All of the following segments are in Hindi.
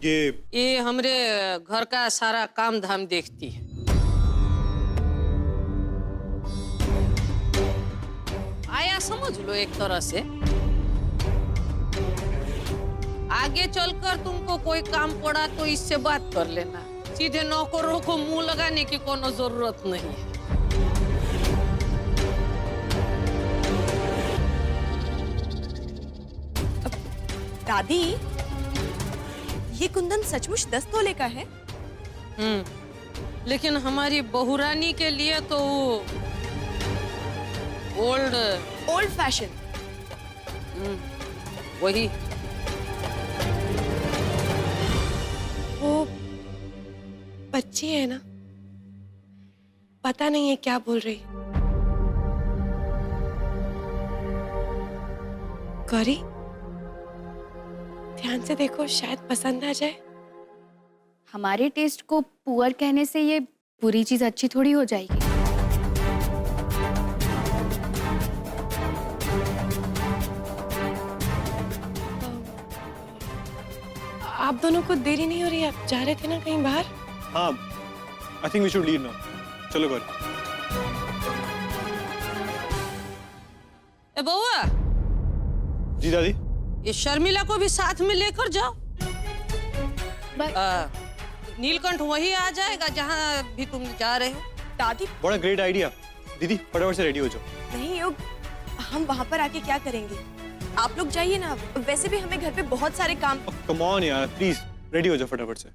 ये हमरे घर का सारा काम धाम देखती है। आया समझ लो एक तरह से। आगे चलकर तुमको कोई काम पड़ा तो इससे बात कर लेना, सीधे नौकरों को मुंह लगाने की कोनो जरूरत नहीं है। दादी, ये कुंदन सचमुच 10 तोले का है? लेकिन हमारी बहुरानी के लिए तो ओल्ड फैशन। वही। वो बच्ची है ना, पता नहीं है क्या बोल रही। गौरी, ध्यान से देखो, शायद पसंद आ जाए। हमारे टेस्ट को पुअर कहने से ये बुरी चीज अच्छी थोड़ी हो जाएगी। आप दोनों को देरी नहीं हो रही? आप जा रहे थे ना कहीं बाहर? हाँ, I think we should leave now. चलो गौरी। ए बउआ। जी दादी। ये शर्मिला को भी साथ में लेकर जाओ। नीलकंठ वही आ जाएगा जहाँ भी तुम जा रहे हो। दादी, बड़ा ग्रेट आइडिया। दीदी फटाफट से रेडी हो जाओ। नहीं योग, हम वहाँ पर आके क्या करेंगे? आप लोग जाइए ना, वैसे भी हमें घर पे बहुत सारे काम। कम ऑन यार, प्लीज रेडी हो जाओ फटाफट से।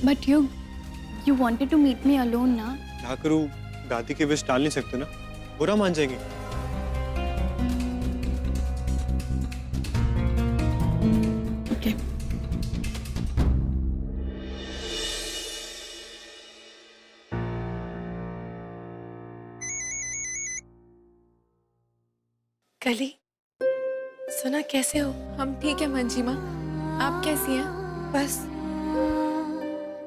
But you wanted to meet me alone ना? क्या करूँ, दादी के विश टाल नहीं सकते ना, बुरा मान जाएंगे। Okay. कली, सुना कैसे हो? हम ठीक है मंजी माँ, आप कैसी हैं? बस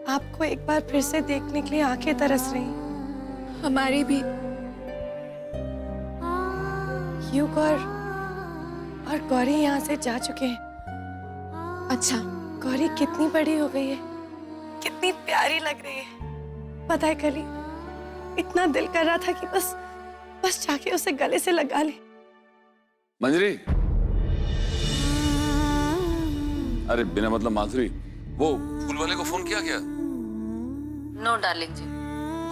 आपको एक बार फिर से देखने के लिए आंखें तरस रही। हमारी भी। युग और गौरी यहाँ से जा चुके हैं। अच्छा, गौरी कितनी बड़ी हो गई है, कितनी प्यारी लग रही है। पता है कली, इतना दिल कर रहा था कि बस जाके उसे गले से लगा ले। मंजरी, अरे बिना मतलब माधुरी, वो फूल वाले को फोन किया क्या? नो डार्लिंग जी।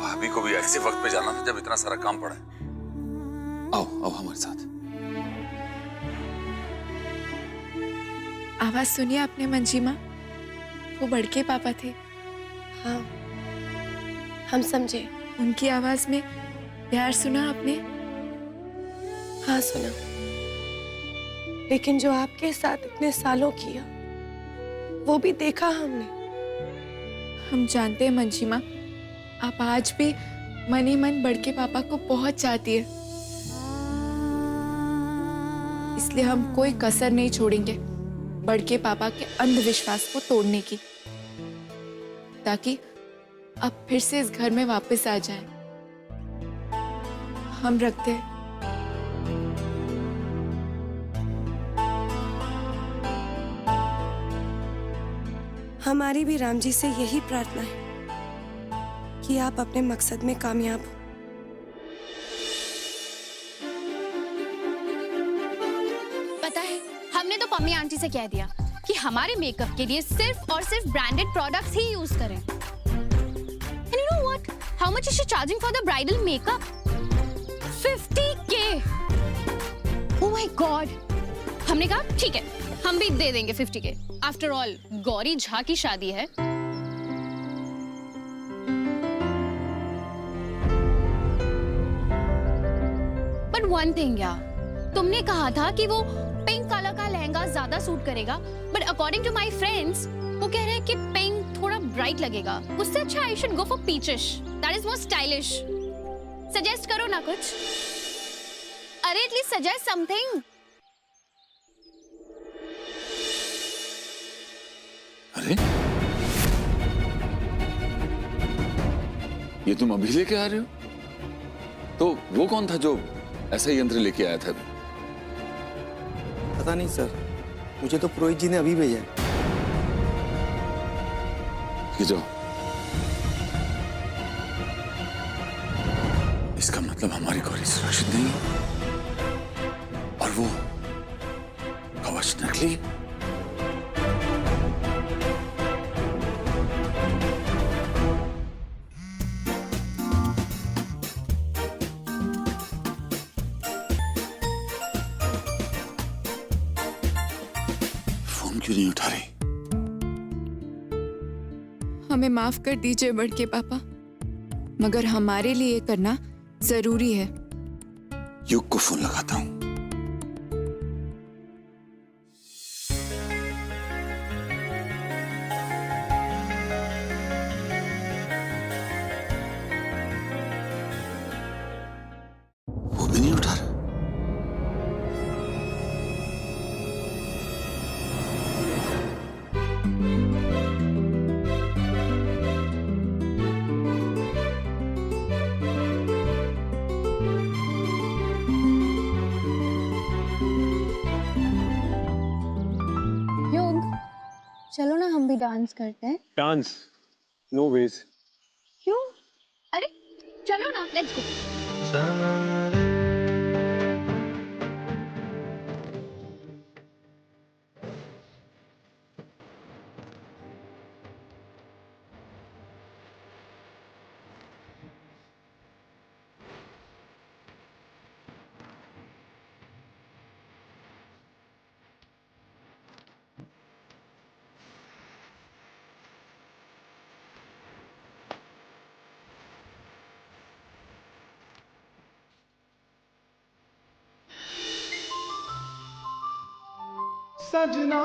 भाभी को भी ऐसे वक्त पे जाना था जब इतना सारा काम पड़ा है। आओ आओ हमारे साथ। आवाज सुनिए आपने मंजी माँ? वो बड़के पापा थे। हाँ, हम समझे। उनकी आवाज में प्यार सुना आपने? हाँ सुना, लेकिन जो आपके साथ इतने सालों किया वो भी देखा हमने। हम जानते हैं मंजी माँ, आप आज भी मन ही मन बड़के पापा को बहुत चाहती है, इसलिए हम कोई कसर नहीं छोड़ेंगे बड़के पापा के अंधविश्वास को तोड़ने की, ताकि आप फिर से इस घर में वापस आ जाएं। हम रखते हैं। हमारी भी राम जी से यही प्रार्थना है कि आप अपने मकसद में कामयाब हो। पता है, हमने तो पम्मी आंटी से कह दिया कि हमारे मेकअप के लिए सिर्फ और सिर्फ ब्रांडेड प्रोडक्ट्स ही यूज करें। And you know what? How much is she charging for the bridal makeup? 50K. Oh my God. हमने कहा ठीक है, हम भी दे देंगे 50K। After all Gauri Jha की शादी है। बट वन थिंग यार, तुमने कहा था कि वो पिंक कलर का लहंगा ज्यादा सूट करेगा, but according to my friends वो कह रहे हैं कि पिंक थोड़ा ब्राइट लगेगा। उससे अच्छा I should go for peachish, that is more stylish. Suggest करो ना कुछ। अरे एटलीस्ट सजेस्ट समथिंग। अरे ये तुम अभी लेके आ रहे हो? तो वो कौन था जो ऐसा यंत्र लेके आया था? पता नहीं सर, मुझे तो पुरोहित जी ने अभी भेजा है। ये जो इसका मतलब हमारी गौरी सुरक्षित नहीं है और वो कवच नकली। फोन क्यों नहीं उठा रही? हमें माफ कर दीजिए बड़के पापा, मगर हमारे लिए ये करना जरूरी है। युग को फोन लगाता हूं। वो भी नहीं उठा रहा। योग, चलो ना हम भी डांस करते हैं। डांस? No ways. क्यों? अरे चलो ना, लेट्स गो। सजना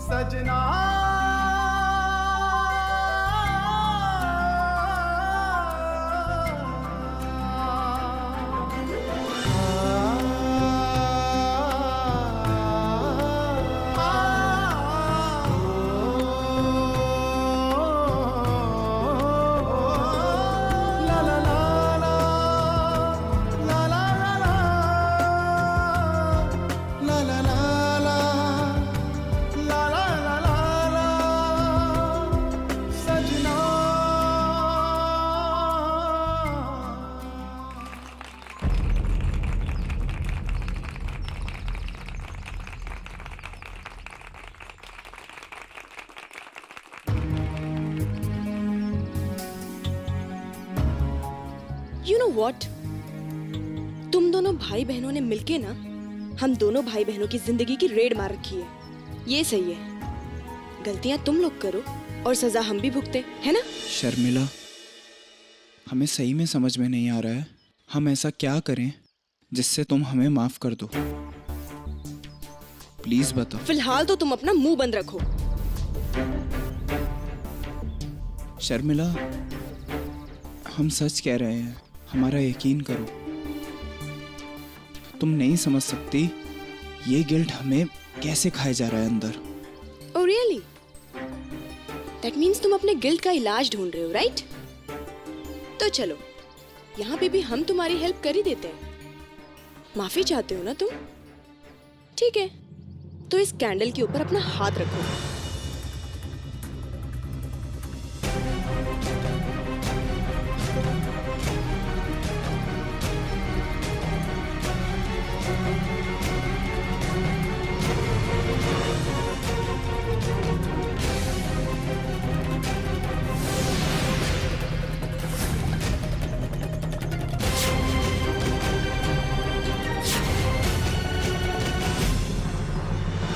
सजना You know what? तुम दोनों भाई बहनों ने मिलके ना हम दोनों भाई बहनों की जिंदगी की रेड मार रखी है। ये सही है। गलतियां तुम लोग करो और सजा हम भी भुगते, है ना? शर्मिला, हमें सही में समझ में नहीं आ रहा है हम ऐसा क्या करें जिससे तुम हमें माफ कर दो। प्लीज बताओ। फिलहाल तो तुम अपना मुंह बंद रखो। शर्मिला, हम सच कह रहे हैं, हमारा यकीन करो। तुम नहीं समझ सकती ये गिल्ट हमें कैसे खाए जा रहा है अंदर। Oh really? That means तुम अपने गिल्ट का इलाज ढूंढ रहे हो, राइट? तो चलो, यहाँ पे भी हम तुम्हारी हेल्प कर ही देते हैं। माफी चाहते हो ना तुम? ठीक है, तो इस कैंडल के ऊपर अपना हाथ रखो।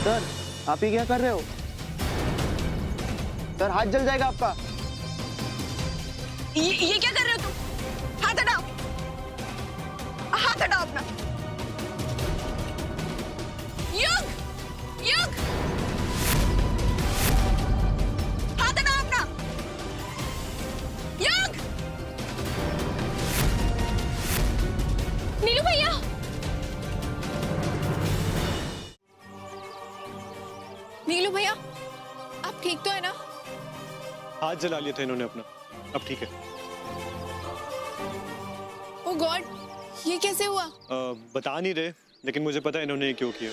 सर, आप ही क्या कर रहे हो? सर, हाथ जल जाएगा आपका। ये क्या कर रहे हो तुम? हाथ हटाओ, हाथ हटाओ अपना। युग, युग, हाथ हटाओ अपना। युग, नीलू भैया, नीलू भैया, आप ठीक तो है ना? हाथ जला लिया था इन्होंने अपना, अब ठीक है। ओ गॉड, ये कैसे हुआ? बता नहीं रहे, लेकिन मुझे पता है इन्होंने ये क्यों किया।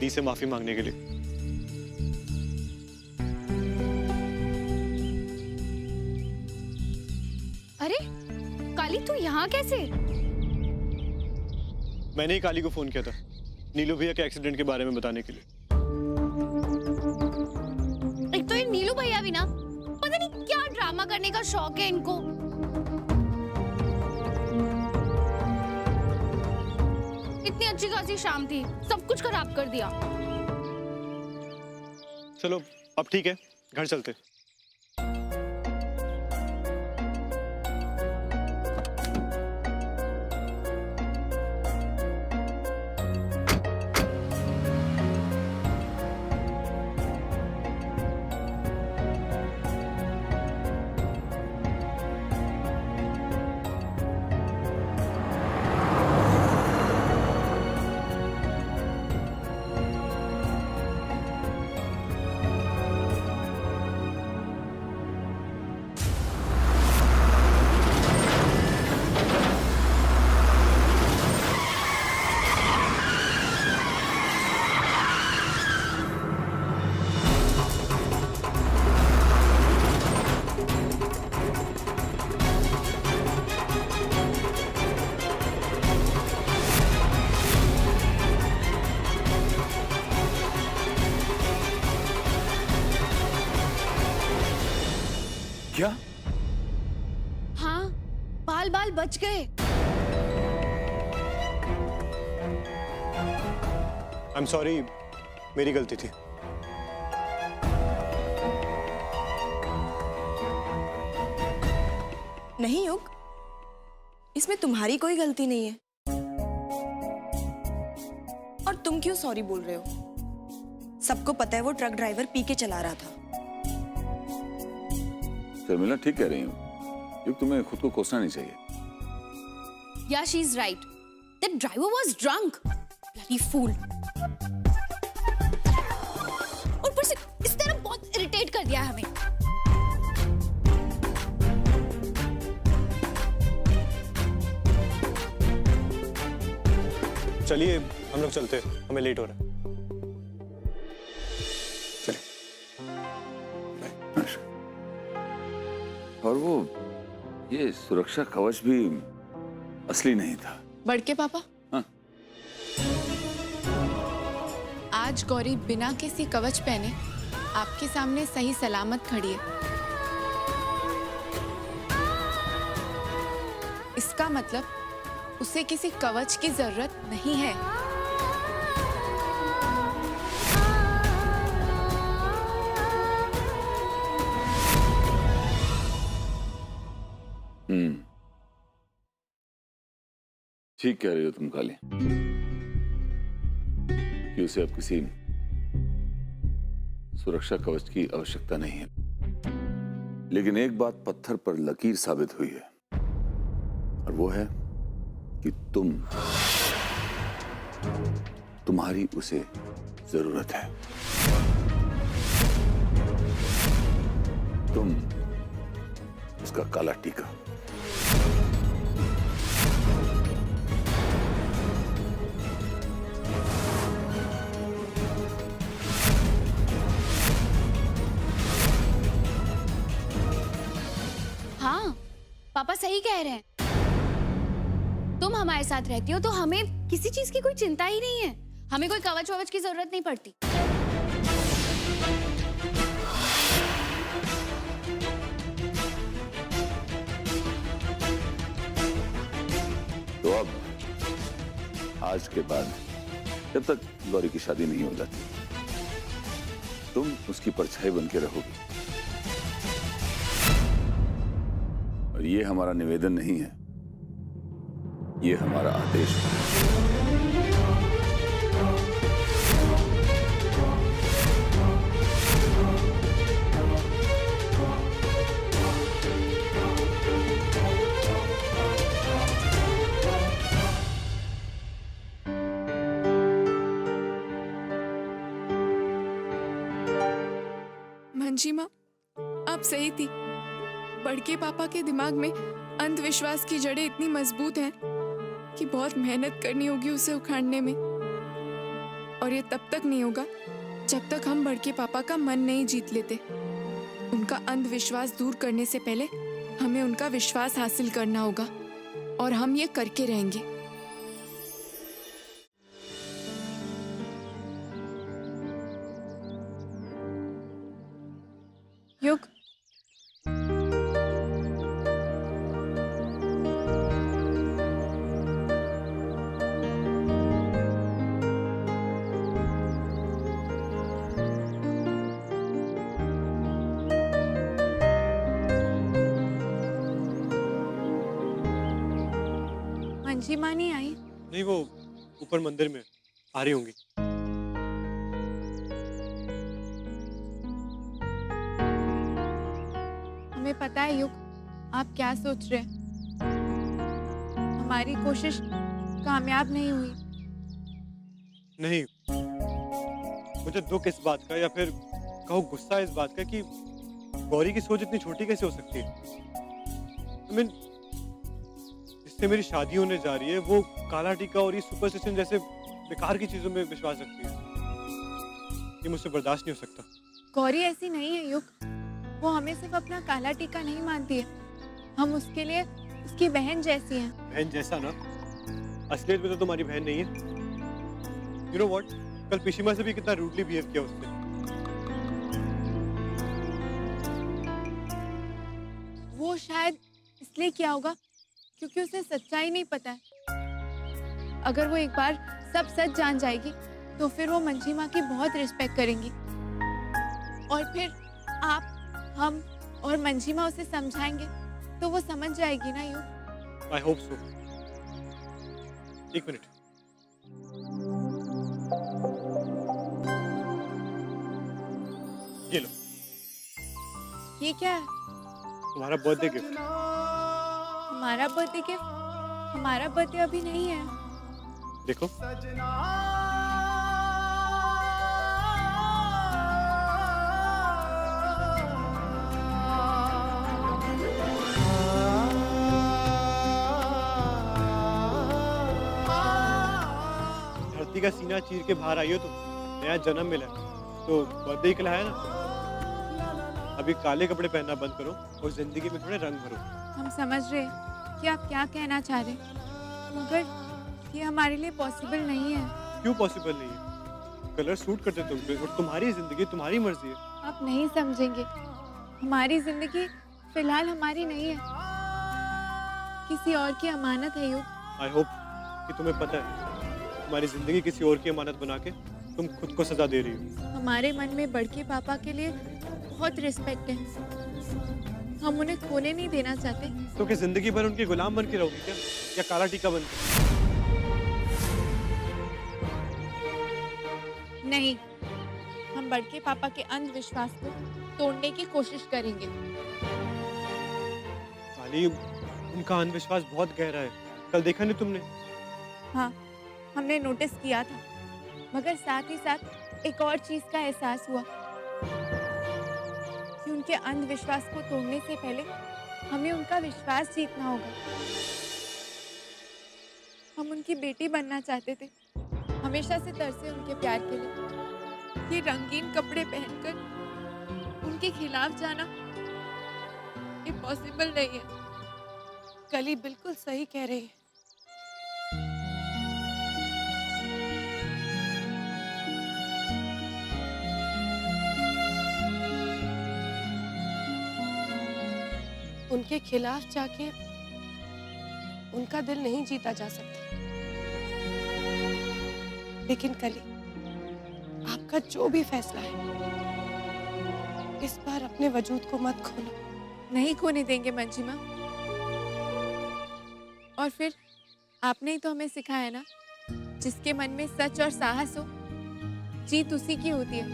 दी से माफी मांगने के लिए। अरे काली, तू यहाँ कैसे? मैंने ही काली को फोन किया था नीलू भैया के एक्सीडेंट के बारे में बताने के लिए। एक तो ये नीलू भैया भी ना, पता नहीं क्या ड्रामा करने का शौक है इनको। इतनी अच्छी खासी शाम थी, सब कुछ खराब कर दिया। चलो अब ठीक है, घर चलते। क्या? हाँ, बाल बाल बच गए। आई एम सॉरी, मेरी गलती थी। नहीं युग, इसमें तुम्हारी कोई गलती नहीं है। और तुम क्यों सॉरी बोल रहे हो? सबको पता है वो ट्रक ड्राइवर पी के चला रहा था। शर्मिला ठीक कह रही हूँ, युग तुम्हें खुद को कोसना नहीं चाहिए। Yeah, she's right. That driver was drunk. Bloody fool. और ऊपर से इस तरह बहुत इरिटेट कर दिया हमें। चलिए हम लोग चलते, हमें लेट हो रहा है। चलिए। और वो ये सुरक्षा कवच भी असली नहीं था। बड़के पापा, हाँ? आज गौरी बिना किसी कवच पहने आपके सामने सही सलामत खड़ी है। इसका मतलब उसे किसी कवच की जरूरत नहीं है। ठीक कह रही हो तुम काली, कि उसे अब किसी सुरक्षा कवच की आवश्यकता नहीं है। लेकिन एक बात पत्थर पर लकीर साबित हुई है, और वो है कि तुम्हारी उसे जरूरत है। तुम उसका काला टीका। हाँ, पापा सही कह रहे हैं। तुम हमारे साथ रहती हो तो हमें किसी चीज की कोई चिंता ही नहीं है। हमें कोई कवच ववच की जरूरत नहीं पड़ती। तो अब आज के बाद जब तक गौरी की शादी नहीं हो जाती, तुम उसकी परछाई बन के रहोगी। और ये हमारा निवेदन नहीं है, ये हमारा आदेश है। मंजीमा, आप सही थी। बड़के पापा के दिमाग में अंधविश्वास की जड़ें इतनी मजबूत हैं कि बहुत मेहनत करनी होगी उसे उखाड़ने में। और ये तब तक नहीं होगा जब तक हम बड़के पापा का मन नहीं जीत लेते। उनका अंधविश्वास दूर करने से पहले हमें उनका विश्वास हासिल करना होगा, और हम ये करके रहेंगे। युग, मंजी माँ नहीं आई? नहीं, वो ऊपर मंदिर में आ रही होंगी। हमें पता है युग, आप क्या सोच रहे हैं। हमारी कोशिश कामयाब नहीं हुई। नहीं, मुझे दुख इस बात का, या फिर कहो गुस्सा इस बात का कि गौरी की सोच इतनी छोटी कैसे हो सकती है। I mean, जिससे मेरी शादी होने जा रही है वो काला टीका और ये सुपरस्टिशन जैसे बेकार की चीजों में विश्वास रखती है। ये मुझसे बर्दाश्त नहीं हो सकता। गौरी ऐसी नहीं है युग, वो हमें सिर्फ अपना काला टीका नहीं मानती है, हम उसके लिए उसकी बहन जैसी हैं। बहन जैसा ना, असलियत में तो तुम्हारी बहन नहीं है। यू नो व्हाट, कल पिशिमा से भी कितना रूडली बिहेव किया उसने। वो शायद इसलिए किया होगा क्योंकि उसे सच्चाई नहीं पता है। अगर वो एक बार सब सच जान जाएगी तो फिर वो मंजी माँ की बहुत रिस्पेक्ट करेंगी, और फिर आप, हम और मंजी माँ उसे समझाएंगे तो वो समझ जाएगी ना। You I hope so. एक मिनट, ये लो, ये क्या है? तुम्हारा बर्थडे गिफ्ट। हमारा बर्थडे गिफ्ट? हमारा बर्थडे अभी नहीं है। देखो, धरती का सीना चीर के बाहर आई हो तुम, नया जन्म मिला है, तो बर्थडे ही खिलाया ना। अभी काले कपड़े पहनना बंद करो और जिंदगी में थोड़े रंग भरो। हम समझ रहे हैं कि आप क्या कहना चाह रहे हैं, मगर ये हमारे लिए पॉसिबल नहीं है। क्यों पॉसिबल नहीं है? कलर सूट करते तुम पे, और तुम्हारी जिंदगी तुम्हारी मर्जी है। आप नहीं समझेंगे, हमारी जिंदगी फिलहाल हमारी नहीं है, किसी और की अमानत है। युग, आई होप कि तुम्हें पता है तुम्हारी जिंदगी किसी और की अमानत बना के तुम खुद को सजा दे रही हो। हमारे मन में बड़के पापा के लिए बहुत रिस्पेक्ट है, हम उन्हें खोने नहीं देना चाहते। तो क्या जिंदगी भर उनके गुलाम बन के रहोगी क्या, या काला टीका बन के? नहीं, हम बड़के पापा के अंधविश्वास को तोड़ने की कोशिश करेंगे। काली, उनका अंधविश्वास बहुत गहरा है। कल देखा नहीं तुमने? हाँ, हमने नोटिस किया था, मगर साथ ही साथ एक और चीज का एहसास हुआ कि उनके अंधविश्वास को तोड़ने से पहले हमें उनका विश्वास जीतना होगा। हम उनकी बेटी बनना चाहते थे, हमेशा से तरसे उनके प्यार के लिए। ये रंगीन कपड़े पहनकर उनके खिलाफ जाना ये पॉसिबल नहीं है। कली बिल्कुल सही कह रही है। उनके खिलाफ जाके उनका दिल नहीं जीता जा सकता। लेकिन कली, आपका जो भी फैसला है, इस बार अपने वजूद को मत खोना। नहीं खोने देंगे मंजी माँ। और फिर आपने ही तो हमें सिखाया ना, जिसके मन में सच और साहस हो, जीत उसी की होती है।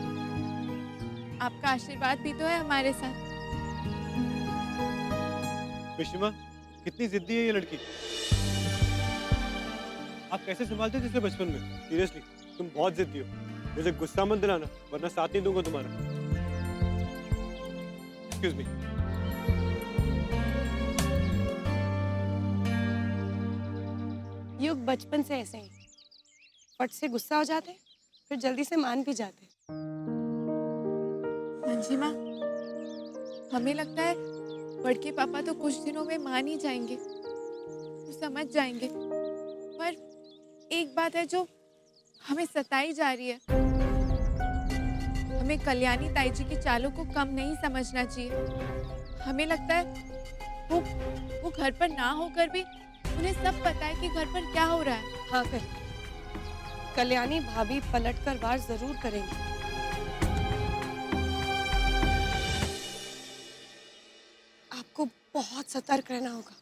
आपका आशीर्वाद भी तो है हमारे साथ। पिशिमा, कितनी जिद्दी है ये लड़की। आप कैसे संभालते थे इसे बचपन में? सीरियसली, तुम बहुत जिद्दी हो। मुझे गुस्सा मत दिलाना, वरना साथ नहीं दूंगा तुम्हारा। Excuse me. युग बचपन से ऐसे ही फट से गुस्सा हो जाते, फिर जल्दी से मान भी जाते। मंजिमा, हमें लगता है बड़के पापा तो कुछ दिनों में मान ही जाएंगे, वो समझ जाएंगे। पर एक बात है जो हमें सताई जा रही है, हमें कल्याणी ताई जी की चालों को कम नहीं समझना चाहिए। हमें लगता है वो घर पर ना होकर भी उन्हें सब पता है कि घर पर क्या हो रहा है। हाँ कल्याणी भाभी पलट कर वार जरूर करेंगी। आपको बहुत सतर्क रहना होगा।